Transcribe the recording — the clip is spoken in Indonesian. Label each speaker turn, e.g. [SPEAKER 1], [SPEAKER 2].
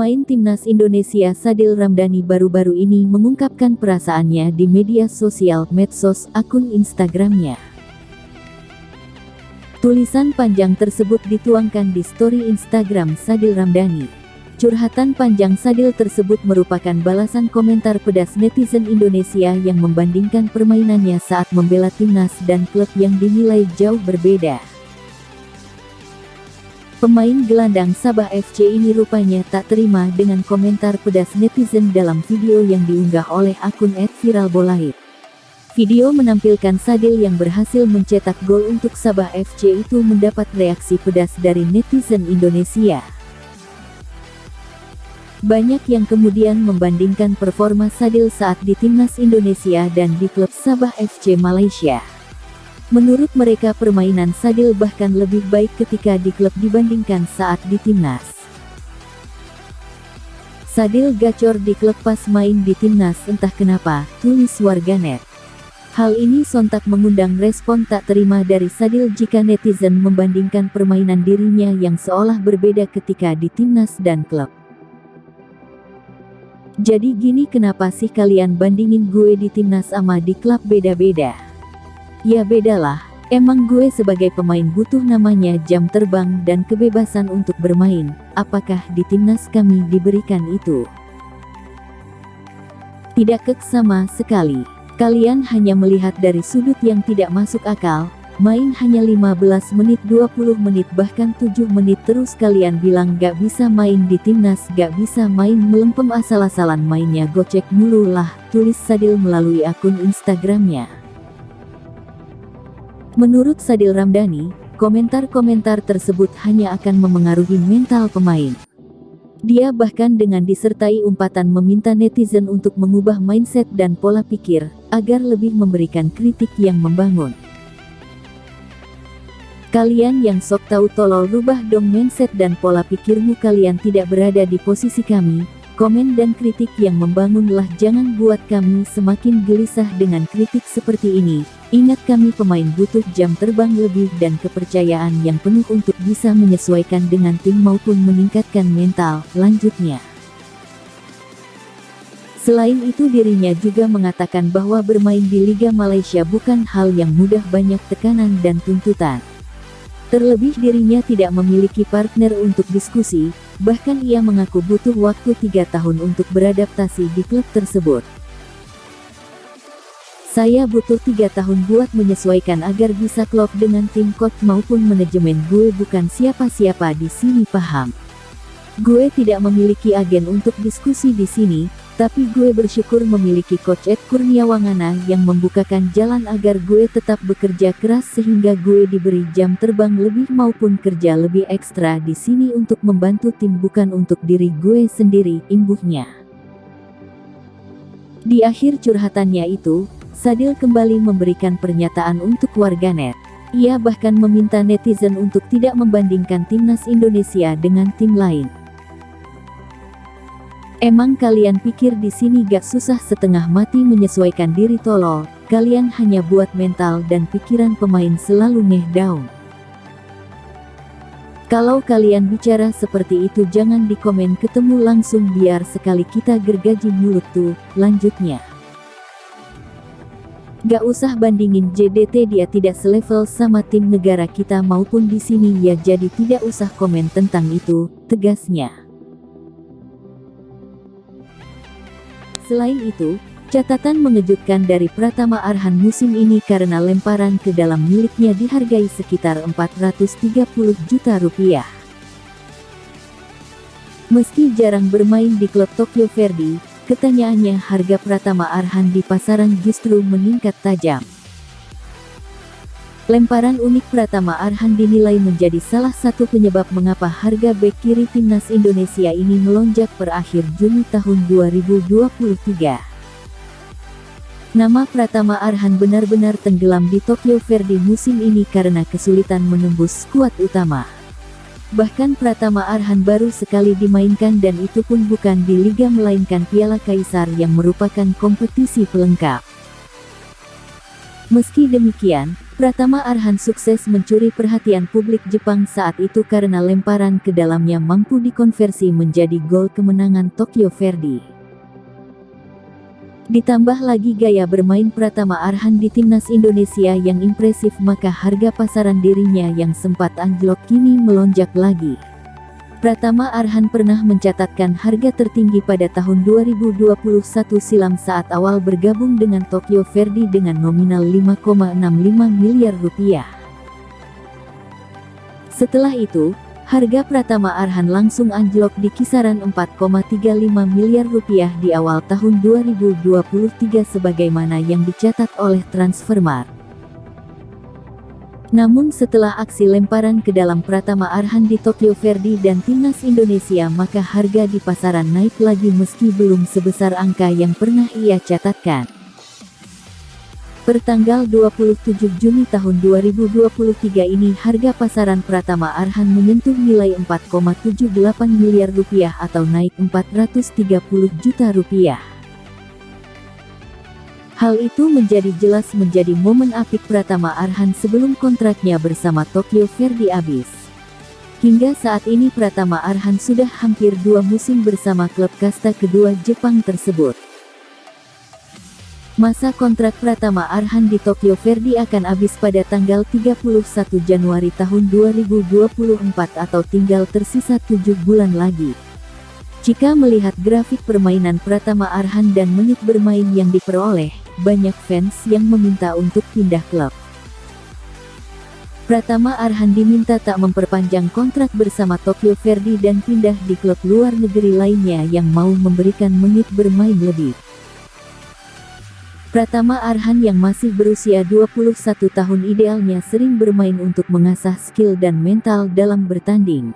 [SPEAKER 1] Pemain timnas Indonesia Sadil Ramdhani baru-baru ini mengungkapkan perasaannya di media sosial medsos akun Instagramnya. Tulisan panjang tersebut dituangkan di story Instagram Sadil Ramdhani. Curhatan panjang Sadil tersebut merupakan balasan komentar pedas netizen Indonesia yang membandingkan permainannya saat membela timnas dan klub yang dinilai jauh berbeda. Pemain gelandang Sabah FC ini rupanya tak terima dengan komentar pedas netizen dalam video yang diunggah oleh akun @viralbolahit. Video menampilkan Sadil yang berhasil mencetak gol untuk Sabah FC itu mendapat reaksi pedas dari netizen Indonesia. Banyak yang kemudian membandingkan performa Sadil saat di timnas Indonesia dan di klub Sabah FC Malaysia. Menurut mereka permainan Sadil bahkan lebih baik ketika di klub dibandingkan saat di timnas. Sadil gacor di klub pas main di timnas entah kenapa, tulis warganet. Hal ini sontak mengundang respon tak terima dari Sadil jika netizen membandingkan permainan dirinya yang seolah berbeda ketika di timnas dan klub. Jadi gini, kenapa sih kalian bandingin gue di timnas sama di klub beda-beda? Ya bedalah, emang gue sebagai pemain butuh namanya jam terbang dan kebebasan untuk bermain. Apakah di timnas kami diberikan itu? Tidak kek sama sekali. Kalian hanya melihat dari sudut yang tidak masuk akal. Main hanya 15 menit, 20 menit, bahkan 7 menit terus kalian bilang gak bisa main di timnas, gak bisa main, melempem asal-asalan, mainnya gocek mulu lah, tulis Sadil melalui akun Instagramnya. Menurut Sadil Ramdhani, komentar-komentar tersebut hanya akan memengaruhi mental pemain. Dia bahkan dengan disertai umpatan meminta netizen untuk mengubah mindset dan pola pikir, agar lebih memberikan kritik yang membangun. Kalian yang sok tahu tolol, rubah dong mindset dan pola pikirmu, kalian tidak berada di posisi kami. Komen dan kritik yang membangunlah, jangan buat kami semakin gelisah dengan kritik seperti ini. Ingat, kami pemain butuh jam terbang lebih dan kepercayaan yang penuh untuk bisa menyesuaikan dengan tim maupun meningkatkan mental, lanjutnya. Selain itu dirinya juga mengatakan bahwa bermain di Liga Malaysia bukan hal yang mudah, banyak tekanan dan tuntutan. Terlebih dirinya tidak memiliki partner untuk diskusi, bahkan ia mengaku butuh waktu 3 tahun untuk beradaptasi di klub tersebut. Saya butuh 3 tahun buat menyesuaikan agar bisa klop dengan tim, coach maupun manajemen. Gue bukan siapa-siapa di sini, paham? Gue tidak memiliki agen untuk diskusi di sini, tapi gue bersyukur memiliki coach Ed Kurniawangana yang membukakan jalan agar gue tetap bekerja keras sehingga gue diberi jam terbang lebih maupun kerja lebih ekstra di sini untuk membantu tim, bukan untuk diri gue sendiri, imbuhnya. Di akhir curhatannya itu, Sadil kembali memberikan pernyataan untuk warganet. Ia bahkan meminta netizen untuk tidak membandingkan timnas Indonesia dengan tim lain. Emang kalian pikir di sini gak susah setengah mati menyesuaikan diri? Tolol, kalian hanya buat mental dan pikiran pemain selalu down. Kalau kalian bicara seperti itu jangan di komen, ketemu langsung biar sekali kita gergaji mulut tuh, lanjutnya. Gak usah bandingin JDT, dia tidak selevel sama tim negara kita maupun di sini ya, jadi tidak usah komen tentang itu, tegasnya. Selain itu, catatan mengejutkan dari Pratama Arhan musim ini karena lemparan ke dalam miliknya dihargai sekitar 430 juta rupiah. Meski jarang bermain di klub Tokyo Verdy, ketanyaannya harga Pratama Arhan di pasaran justru meningkat tajam. Lemparan unik Pratama Arhan dinilai menjadi salah satu penyebab mengapa harga bek kiri timnas Indonesia ini melonjak per akhir Juni tahun 2023. Nama Pratama Arhan benar-benar tenggelam di Tokyo Verdy musim ini karena kesulitan menembus skuad utama. Bahkan Pratama Arhan baru sekali dimainkan dan itu pun bukan di Liga melainkan Piala Kaisar yang merupakan kompetisi pelengkap. Meski demikian, Pratama Arhan sukses mencuri perhatian publik Jepang saat itu karena lemparan ke dalamnya mampu dikonversi menjadi gol kemenangan Tokyo Verdy. Ditambah lagi gaya bermain Pratama Arhan di timnas Indonesia yang impresif, maka harga pasaran dirinya yang sempat anjlok kini melonjak lagi. Pratama Arhan pernah mencatatkan harga tertinggi pada tahun 2021 silam saat awal bergabung dengan Tokyo Verdy dengan nominal 5,65 miliar rupiah. Setelah itu, harga Pratama Arhan langsung anjlok di kisaran 4,35 miliar rupiah di awal tahun 2023 sebagaimana yang dicatat oleh Transfermarkt. Namun setelah aksi lemparan ke dalam Pratama Arhan di Tokyo Verdy dan timnas Indonesia, maka harga di pasaran naik lagi meski belum sebesar angka yang pernah ia catatkan. Pertanggal 27 Juni tahun 2023 ini harga pasaran Pratama Arhan menyentuh nilai 4,78 miliar rupiah atau naik 430 juta rupiah. Hal itu menjadi jelas menjadi momen apik Pratama Arhan sebelum kontraknya bersama Tokyo Verdy habis. Hingga saat ini Pratama Arhan sudah hampir 2 musim bersama klub kasta kedua Jepang tersebut. Masa kontrak Pratama Arhan di Tokyo Verdy akan habis pada tanggal 31 Januari tahun 2024 atau tinggal tersisa 7 bulan lagi. Jika melihat grafik permainan Pratama Arhan dan menit bermain yang diperoleh, banyak fans yang meminta untuk pindah klub. Pratama Arhan diminta tak memperpanjang kontrak bersama Tokyo Verdy dan pindah di klub luar negeri lainnya yang mau memberikan menit bermain lebih. Pratama Arhan yang masih berusia 21 tahun idealnya sering bermain untuk mengasah skill dan mental dalam bertanding.